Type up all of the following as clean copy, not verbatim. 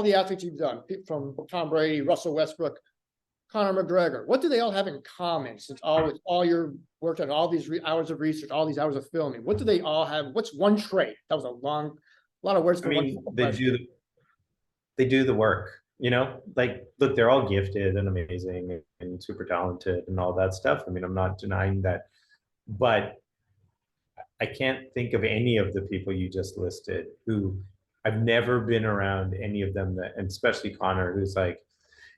the athletes you've done, from Tom Brady, Russell Westbrook, Conor McGregor, what do they all have in common since all your work on all these hours of research, all these hours of filming? What do they all have? What's one trait? That was a lot of words for one question. They do the work, you know, like, look, they're all gifted and amazing and super talented and all that stuff. I mean, I'm not denying that, but I can't think of any of the people you just listed who I've never been around any of them that, and especially Conor, who's like,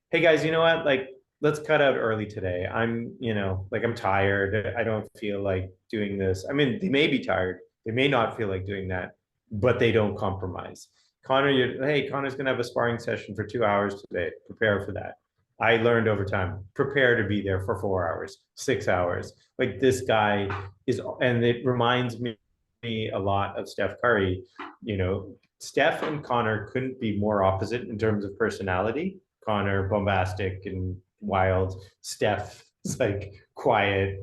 hey guys, you know what? Like, let's cut out early today. I'm, you know, like, I'm tired. I don't feel like doing this. I mean, they may be tired. They may not feel like doing that, but they don't compromise. Conor, hey, Conor's going to have a sparring session for 2 hours today. Prepare for that. I learned over time, prepare to be there for 4 hours, 6 hours. Like, this guy is, and it reminds me a lot of Steph Curry. You know, Steph and Conor couldn't be more opposite in terms of personality. Conor, bombastic and wild. Steph is like quiet,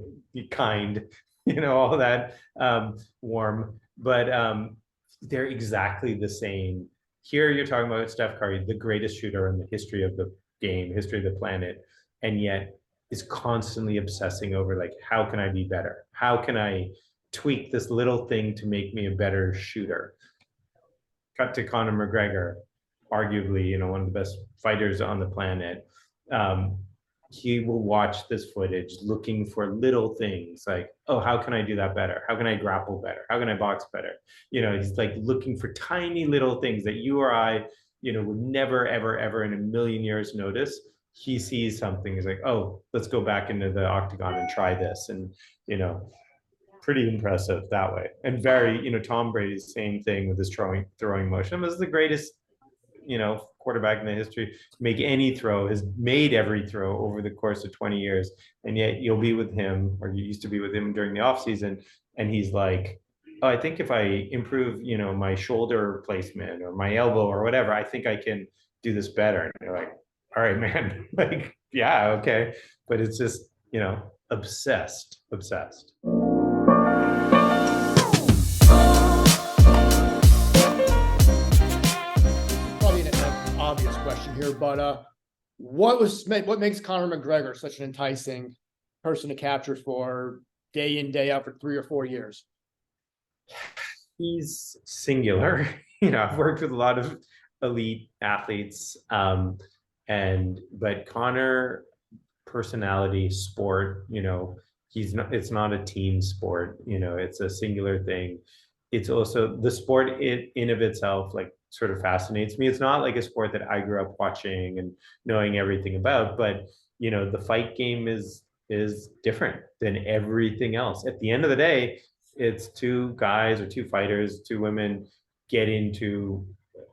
kind, you know, all that, warm. But they're exactly the same. Here you're talking about Steph Curry, the greatest shooter in the history of the game, history of the planet, and yet is constantly obsessing over, like, how can I be better? How can I tweak this little thing to make me a better shooter? Cut to Conor McGregor, arguably, you know, one of the best fighters on the planet. He will watch this footage looking for little things like, oh, how can I do that better? How can I grapple better? How can I box better? You know, he's like looking for tiny little things that you or I, you know, would never, ever, ever in a million years notice. He sees something, he's like, oh, let's go back into the octagon and try this. And, you know, pretty impressive that way. And very, you know, Tom Brady's same thing with his throwing motion. It was the greatest, you know, quarterback in the history to make any throw, has made every throw over the course of 20 years. And yet you'll be with him, or you used to be with him during the offseason, and he's like, oh, I think if I improve, you know, my shoulder placement or my elbow or whatever, I think I can do this better. And you're like, all right, man, like, yeah, okay. But it's just, you know, obsessed. Obvious question here, but what makes Conor McGregor such an enticing person to capture for day in, day out for 3 or 4 years? He's singular. You know, I've worked with a lot of elite athletes, but Conor, personality, sport, you know, it's not a team sport, you know, it's a singular thing. It's also the sport in of itself, like, sort of fascinates me. It's not like a sport that I grew up watching and knowing everything about, but, you know, the fight game is different than everything else. At the end of the day, it's two guys or two fighters, two women get into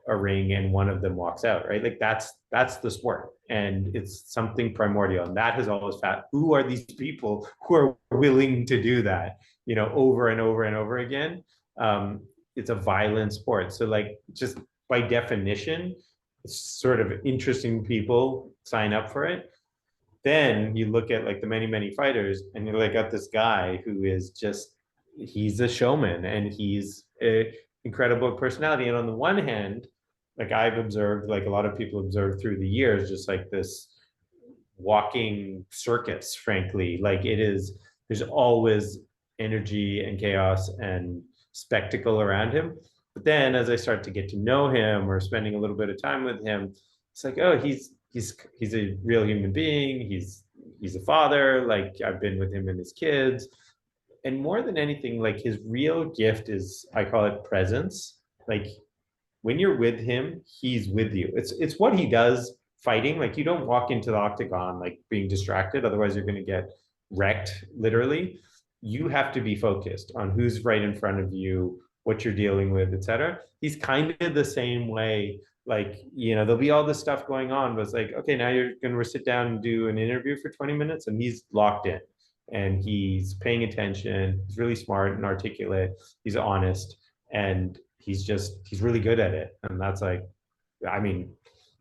a ring and one of them walks out, right? Like, that's the sport, and it's something primordial, and that has always who are these people who are willing to do that, you know, over and over and over again? It's a violent sport, so, like, just by definition, it's sort of interesting people sign up for it. Then you look at, like, the many fighters, and you're like, got this guy who is just, he's a showman, and he's a incredible personality. And on the one hand, like, I've observed, like a lot of people observed through the years, just like this walking circus, frankly. Like, there's always energy and chaos and spectacle around him. But then as I start to get to know him, or spending a little bit of time with him, it's like, oh, he's a real human being. He's a father. Like, I've been with him and his kids. And more than anything, like, his real gift is, I call it presence. Like, when you're with him, he's with you. It's what he does fighting. Like, you don't walk into the octagon like being distracted, otherwise you're going to get wrecked, literally. You have to be focused on who's right in front of you, what you're dealing with, etc. He's kind of the same way. Like, you know, there'll be all this stuff going on, but it's like, okay, now you're going to sit down and do an interview for 20 minutes, and he's locked in, and he's paying attention. He's really smart and articulate. He's honest, and he's really good at it. And that's, like, I mean,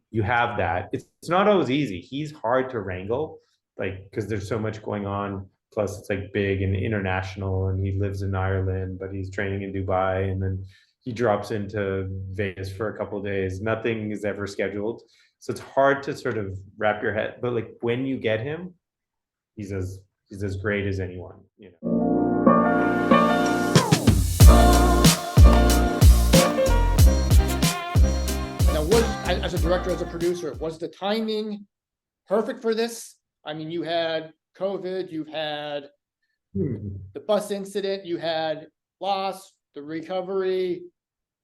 you have that. It's not always easy. He's hard to wrangle, like, because there's so much going on. Plus, it's like big and international, and he lives in Ireland, but he's training in Dubai, and then he drops into Vegas for a couple of days. Nothing is ever scheduled. So it's hard to sort of wrap your head, but like when you get him, he's as great as anyone, you know. Now, as a director, as a producer, was the timing perfect for this? I mean, you had COVID, you had the bus incident, you had loss, the recovery,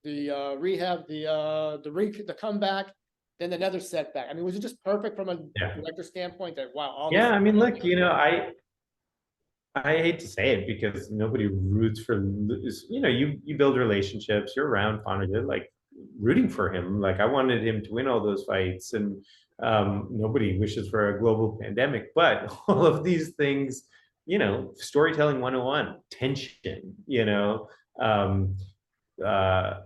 the rehab, the comeback, then another setback. I mean, was it just perfect from a Yeah. director standpoint that, wow, all Yeah, this? I mean, look, you know, I hate to say it because nobody roots for, you know, you build relationships, you're around Conor, you're like rooting for him. Like I wanted him to win all those fights, and nobody wishes for a global pandemic, but all of these things, you know, storytelling 101, tension, you know, um, uh,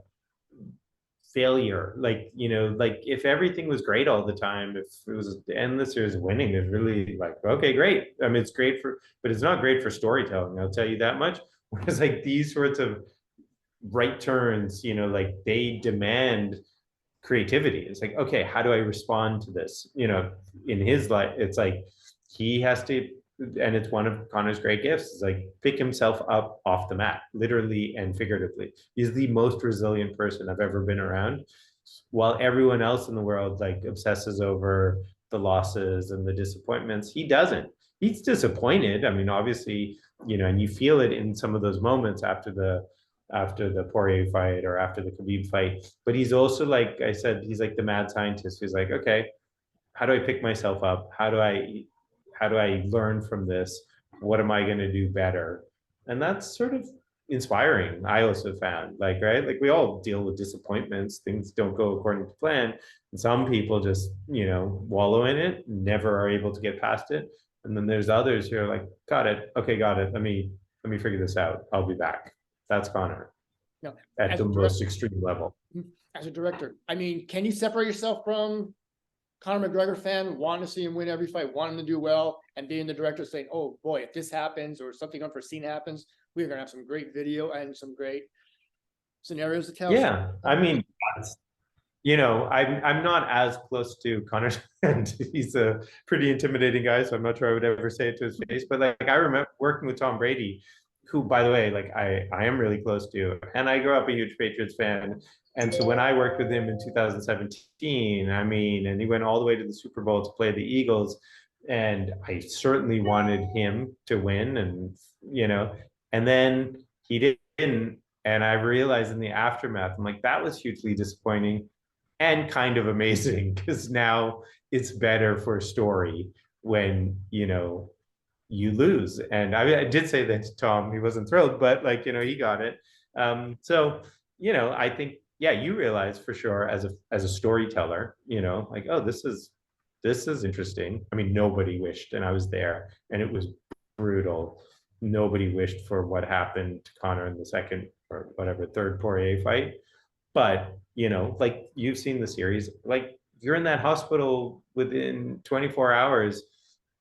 failure, like, you know, like if everything was great all the time, if it was endless series winning, it's really like, okay, great. I mean, it's great for, but it's not great for storytelling, I'll tell you that much. Whereas like these sorts of right turns, you know, like they demand creativity. It's like, okay, how do I respond to this? You know, in his life, it's like he has to, and it's one of Conor's great gifts, is like pick himself up off the mat, literally and figuratively. He's the most resilient person I've ever been around. While everyone else in the world like obsesses over the losses and the disappointments, he doesn't. He's disappointed. I mean, obviously, you know, and you feel it in some of those moments after the Poirier fight or after the Khabib fight. But he's also, like I said, he's like the mad scientist who's like, okay, how do I pick myself up? How do I learn from this? What am I going to do better? And that's sort of inspiring. I also found, like, right, like we all deal with disappointments. Things don't go according to plan. And some people just, you know, wallow in it, never are able to get past it. And then there's others who are like, got it. Okay, got it. Let me figure this out. I'll be back. That's Conor No, at the most extreme level. as a director, I mean, can you separate yourself from Conor McGregor fan, wanting to see him win every fight, wanting to do well, and being the director saying, oh boy, if this happens or something unforeseen happens, we're gonna have some great video and some great scenarios to tell. Yeah, I mean, you know, I'm not as close to Conor, and he's a pretty intimidating guy, so I'm not sure I would ever say it to his face. But like, I remember working with Tom Brady, who, by the way, like I am really close to, and I grew up a huge Patriots fan. And so when I worked with him in 2017, I mean, and he went all the way to the Super Bowl to play the Eagles, and I certainly wanted him to win, and you know, and then he didn't. And I realized in the aftermath, I'm like, that was hugely disappointing and kind of amazing because now it's better for story when, you know, you lose. And I did say that to Tom, he wasn't thrilled, but like, you know, he got it. So, you know, I think, yeah, you realize for sure as a storyteller, you know, like, oh, this is interesting. I mean, nobody wished, and I was there, and it was brutal. Nobody wished for what happened to Conor in the second or whatever third Poirier fight. But, you know, like you've seen the series, like you're in that hospital within 24 hours,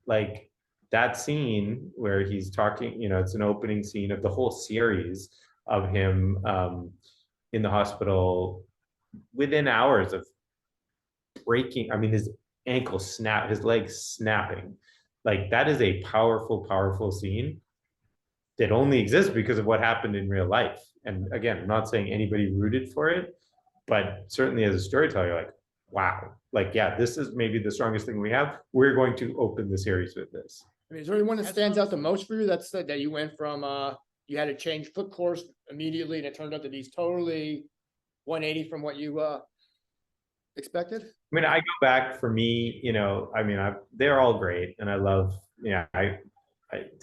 like that scene where he's talking, you know, it's an opening scene of the whole series of him in the hospital within hours of breaking. I mean, his ankle snap, his leg snapping. Like that is a powerful, powerful scene that only exists because of what happened in real life. And again, I'm not saying anybody rooted for it, but certainly as a storyteller, you're like, wow, like, yeah, this is maybe the strongest thing we have. We're going to open the series with this. I mean, is there anyone that stands out the most for you? That's that you went from you had to change foot course immediately, and it turned out that he's totally 180 from what you expected? I mean, I go back for me, you know, I mean, they're all great, and I love, yeah,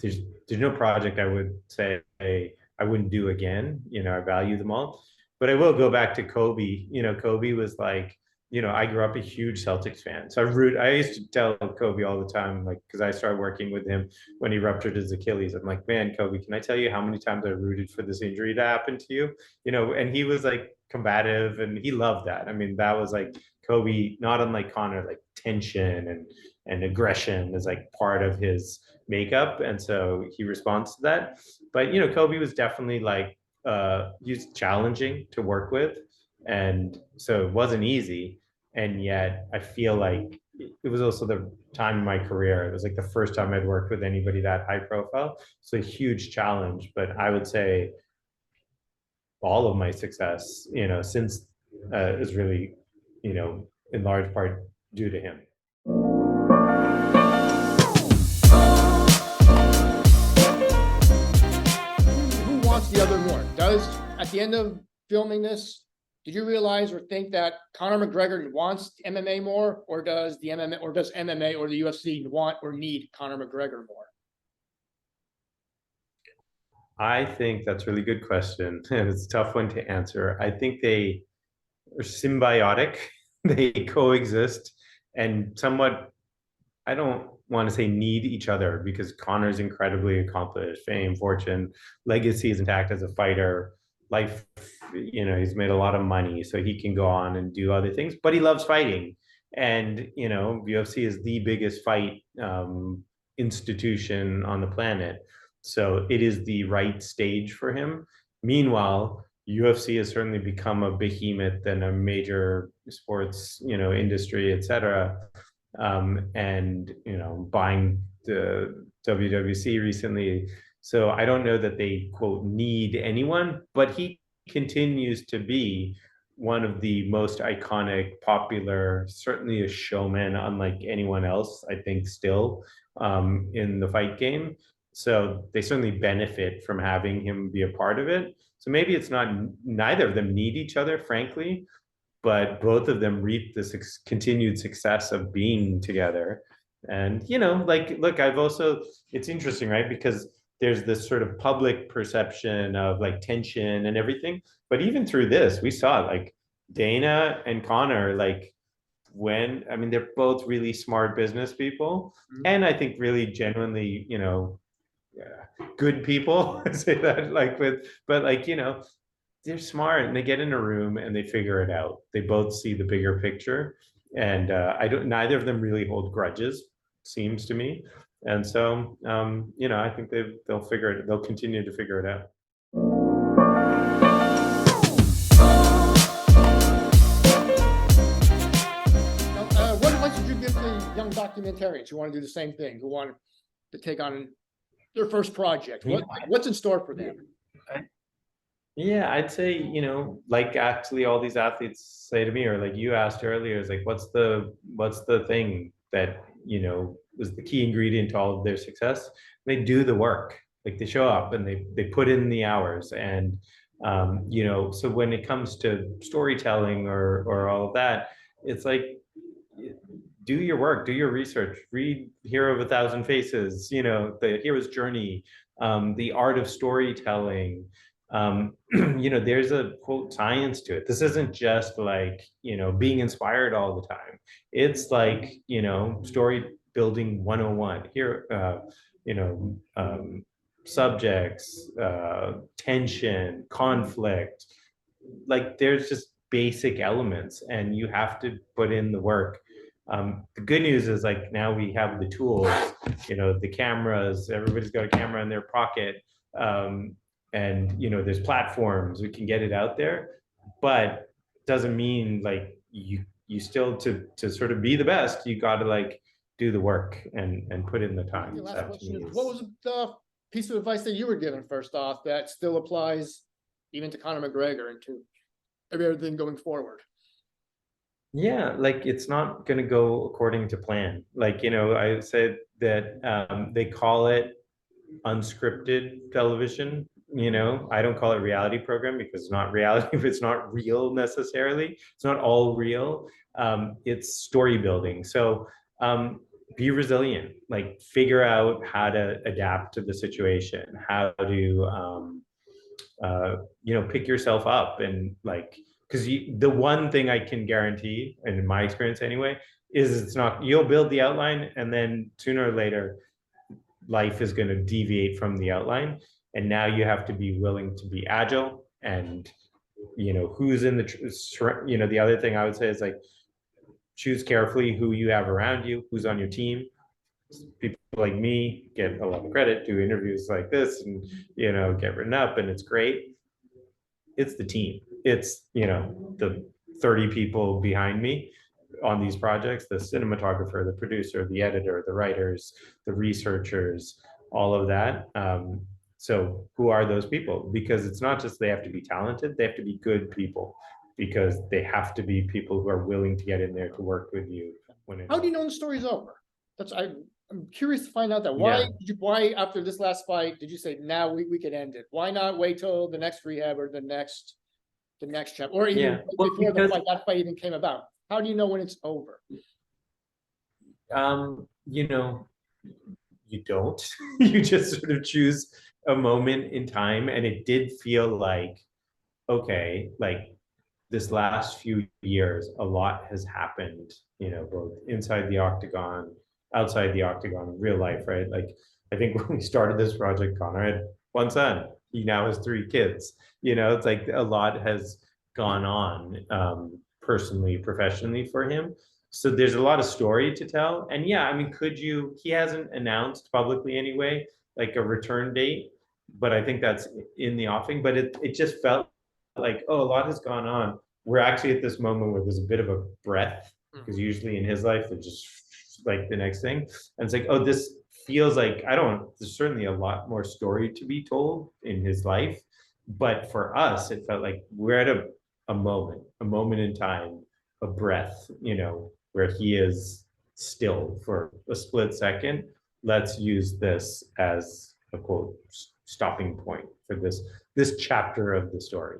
there's no project I would say I wouldn't do again. You know, I value them all, but I will go back to Kobe. You know, Kobe was like, you know, I grew up a huge Celtics fan, so I used to tell Kobe all the time, like, because I started working with him when he ruptured his Achilles. I'm like, man, Kobe, can I tell you how many times I rooted for this injury to happen to you? You know, and he was like combative, and he loved that. I mean, that was like Kobe, not unlike Conor, like tension and aggression is like part of his makeup, and so he responds to that. But you know, Kobe was definitely like he was challenging to work with, and so it wasn't easy. And yet, I feel like it was also the time in my career. It was like the first time I'd worked with anybody that high profile. So a huge challenge. But I would say all of my success, since is really, in large part due to him. Who wants the other more? At the end of filming this, did you realize or think that Conor McGregor wants MMA more, or does MMA or the UFC want or need Conor McGregor more? I think that's a really good question, and it's a tough one to answer. I think they are symbiotic, they coexist, and somewhat, I don't want to say need each other, because Conor's incredibly accomplished, fame, fortune, legacy is intact as a fighter, life, he's made a lot of money, so he can go on and do other things, but he loves fighting. And, UFC is the biggest fight institution on the planet. So it is the right stage for him. Meanwhile, UFC has certainly become a behemoth and a major sports, industry, et cetera. And buying the WWC recently. So I don't know that they quote need anyone, but he continues to be one of the most iconic, popular, certainly a showman unlike anyone else, I think, still in the fight game. So they certainly benefit from having him be a part of it. So maybe it's not, neither of them need each other, frankly, but both of them reap this continued success of being together. And, look, it's interesting, right? Because there's this sort of public perception of like tension and everything. But even through this, we saw like Dana and Conor, like they're both really smart business people. Mm-hmm. And I think really genuinely, good people. I say that they're smart, and they get in a room and they figure it out. They both see the bigger picture, and neither of them really hold grudges, seems to me. And so, I think they'll continue to figure it out. What advice would you give the young documentarians who want to do the same thing, who want to take on their first project? What's in store for them? Yeah, I'd say, like actually all these athletes say to me, or like you asked earlier, is like, what's the thing that, was the key ingredient to all of their success? They do the work. Like they show up and they put in the hours. And, so when it comes to storytelling or all of that, it's like, do your work, do your research, read Hero of a Thousand Faces, the hero's journey, the art of storytelling. There's a quote science to it. This isn't just like, being inspired all the time. It's like, story building 101 here, subjects, tension, conflict, like there's just basic elements, and you have to put in the work. The good news is like now we have the tools, the cameras, everybody's got a camera in their pocket. And there's platforms, we can get it out there, but doesn't mean like you still to sort of be the best, you got to like do the work and put in the time. Last question is, what was the piece of advice that you were given first off that still applies even to Conor McGregor and to everything going forward? Yeah, like it's not going to go according to plan. Like, I said that they call it unscripted television. I don't call it reality program because it's not reality. If it's not real necessarily, it's not all real. It's story building. So be resilient, like figure out how to adapt to the situation, how to, pick yourself up, and like, because the one thing I can guarantee, and in my experience anyway, is you'll build the outline, and then sooner or later, life is going to deviate from the outline. And now you have to be willing to be agile, and who's in the other thing I would say is like, choose carefully who you have around you, who's on your team. People like me get a lot of credit, do interviews like this, and get written up, and it's great. it's the team. It's, you know, the 30 people behind me on these projects, the cinematographer, the producer, the editor, the writers, the researchers, all of that. So who are those people? Because it's not just they have to be talented, they have to be good people, because they have to be people who are willing to get in there to work with you. How do you know the story's over? I'm curious to find out that. Why Yeah. why after this last fight did you say now we could end it? Why not wait till the next rehab or the next chapter, or even Well, before the because fight, that fight even came about? How do you know when it's over? you know, you don't. You just sort of choose a moment in time, and it did feel like, okay, like this last few years, a lot has happened, you know, both inside the octagon, outside the octagon, real life, right? Like, I think when we started this project, Connor had one son. He now has 3 kids. You know, it's like a lot has gone on, personally, professionally for him. So there's a lot of story to tell. And yeah, I mean, he hasn't announced publicly anyway, like a return date, but I think that's in the offing. But it just felt like, oh, a lot has gone on. We're actually at this moment where there's a bit of a breath, because usually in his life, it's just like the next thing. And it's like, oh, this feels like, there's certainly a lot more story to be told in his life. But for us, it felt like we're at a moment in time, a breath, you know, where he is still for a split second. Let's use this as a quote stopping point for this chapter of the story.